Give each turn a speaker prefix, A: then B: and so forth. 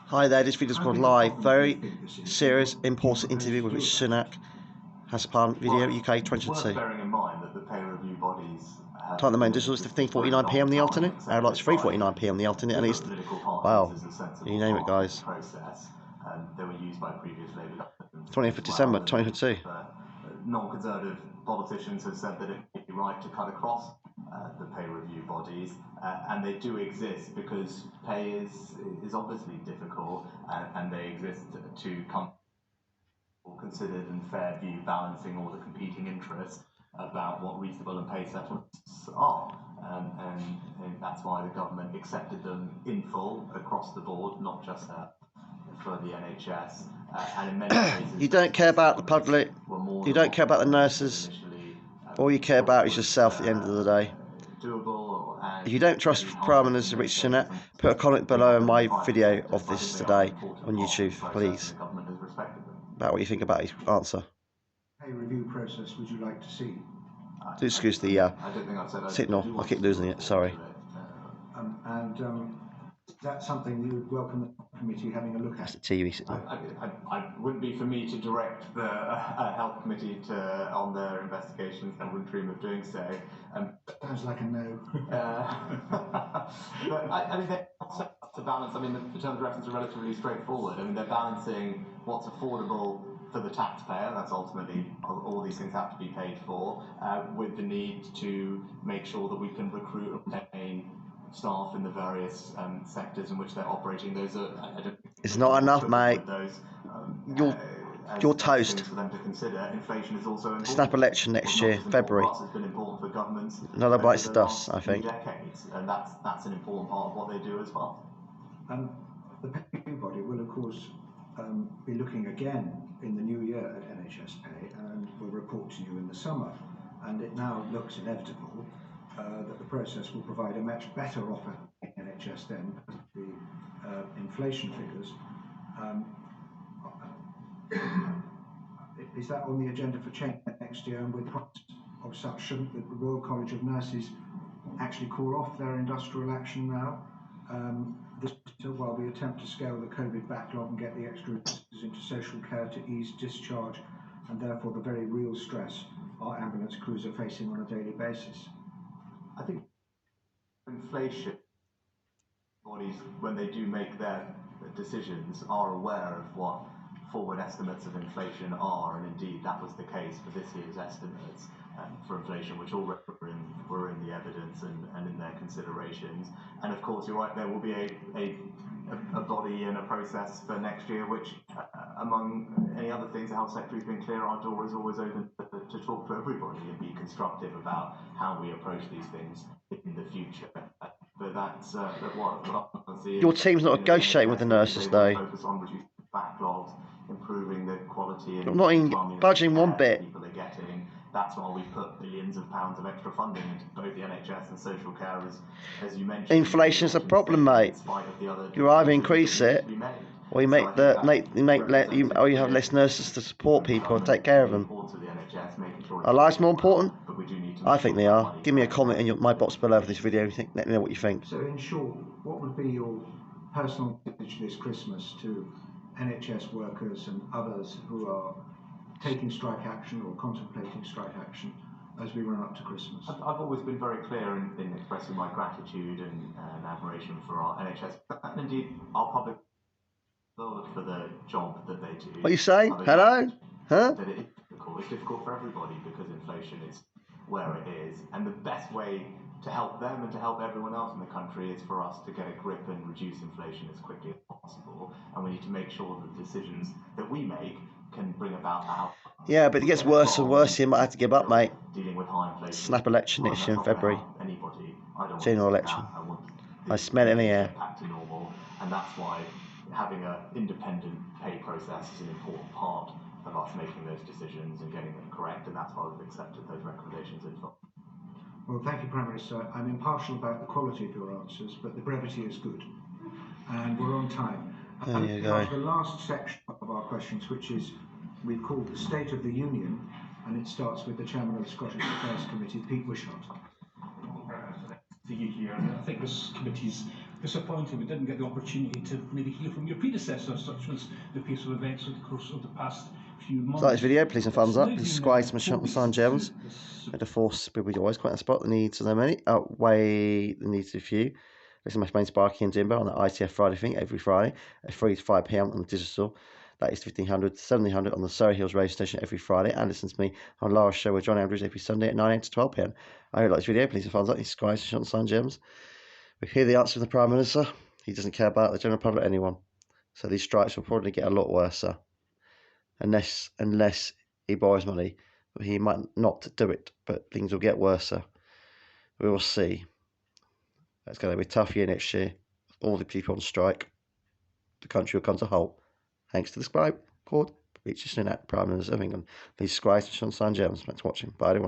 A: Hi there, this video is called Live. Very serious, important interview with Rishi Sunak. Has Parliament video, UK 2022.
B: Bearing in mind that the pay review bodies
A: Time at the moment, this was 15:49 PM in the afternoon. Now it's 3:49 PM in the afternoon, and it's, wow, you name it, guys.
B: They were used by previous Labour governments.
A: 20th of December 2022.
B: Non-conservative politicians have said that it would be right to cut across the pay review bodies, and they do exist because pay is obviously difficult, and they exist to come considered and fair view, balancing all the competing interests about what reasonable and pay settlements are, and that's why the government accepted them in full across the board, not just for the NHS. And in many cases,
A: you don't care about the public, you don't care about the nurses, all you care about is yourself at the end of the day. If you don't trust Prime Minister Rishi Sunak, put a comment below in my video of this today on YouTube, please, about what you think about his answer.
C: Pay review process would you like to see?
A: Do excuse the signal, I keep losing it, sorry.
C: Is that something you would welcome the committee having a look at?
A: That's the TV signal.
B: It wouldn't be for me to direct the health committee on their investigations. I wouldn't dream of doing so.
C: Sounds like a no.
B: But I mean, to balance. I mean, the terms of reference are relatively straightforward. I mean, they're balancing what's affordable for the taxpayer. That's ultimately all these things have to be paid for, with the need to make sure that we can recruit and retain staff in the various sectors in which they're operating. Those are,
A: it's not enough, mate. You're toast.
B: For them to consider. Inflation is also important.
A: Snap election next year, February.
B: Has been important for governments.
A: Another bites the dust, I think.
B: Decades, and that's an important part of what they do as well.
C: The pay review body will, of course, be looking again in the new year at NHS pay, and will report to you in the summer. And it now looks inevitable that the process will provide a much better offer in NHS then, the inflation figures. Is that on the agenda for change next year? And with prices of such, shouldn't the Royal College of Nurses actually call off their industrial action now? While we attempt to scale the COVID backlog and get the extra resources into social care to ease discharge and therefore the very real stress our ambulance crews are facing on a daily basis.
B: I think inflation bodies, when they do make their decisions, are aware of what forward estimates of inflation are, and indeed that was the case for this year's estimates for inflation, which all were in the evidence and in their considerations. And of course, you're right, there will be a body and a process for next year, which, among any other things, the health secretary has been clear, our door is always open to talk to everybody and be constructive about how we approach these things in the future. But that's what
A: your team's not negotiating with the nurses, though.
B: Focus on reducing backlogs, improving the quality, and
A: not even budging one bit.
B: People are getting. That's why we put billions of pounds of extra funding into both the NHS and social care, as you mentioned.
A: Inflation's a problem, mate. You either increase it, or you you have less nurses to support people and take care of them. Are lives more important? I think they are. Give me a comment in my box below for this video. Let me know what you think.
C: So, in short, what would be your personal message this Christmas to NHS workers and others who are taking strike action or contemplating strike action as we run up to Christmas?
B: I've always been very clear in expressing my gratitude and admiration for our NHS and indeed our public for the job that they do.
A: What you say? Hello? Huh?
B: That it's difficult for everybody because inflation is where it is, and the best way to help them and to help everyone else in the country is for us to get a grip and reduce inflation as quickly as possible, and we need to make sure that the decisions that we make can bring about our...
A: Yeah, but it gets worse and worse. You might have to give up, mate.
B: Dealing with high inflation.
A: Snap election next year in February.
B: Anybody.
A: General election. I smell it in the air.
B: Back to normal, and that's why having an independent pay process is an important part of us making those decisions and getting them correct, and that's why we've accepted those recommendations in full.
C: Well, thank you, Prime Minister. I'm impartial about the quality of your answers, but the brevity is good. And we're on time.
A: There you go.
C: The last section of our questions, which is we've called the State of the Union, and it starts with the Chairman of the Scottish Affairs Committee, Pete Wishart.
D: The UK, I think this committee's disappointed we didn't get the opportunity to maybe hear from your predecessor. Such was the pace of events over the course of the past few months.
A: So like this video, please and thumbs up, please subscribe to my channel, Simon Jones. May the force be with you always. Quite a spot. The needs of the many outweigh the needs of few. Listen to my main Sparky and Jimbo on the ITF Friday thing every Friday at 3 to 5 p.m. on the digital. That is 1500 to 1700 on the Surrey Hills radio station every Friday. And listen to me on Lara's show with John Andrews every Sunday at 9 a.m. to 12 p.m. I hope you like this video. Please and thumbs up. Please subscribe to Simon Jones. We hear the answer from the Prime Minister. He doesn't care about the general public, anyone. So these strikes will probably get a lot worse, unless he borrows money. He might not do it, but things will get worse. We will see. It's going to be a tough year next year. All the people on strike. The country will come to a halt. Thanks to the Scribe Court, Richard Sunak, Prime Minister of England. Please subscribe to Simon Jones. Thanks for watching. Bye everyone.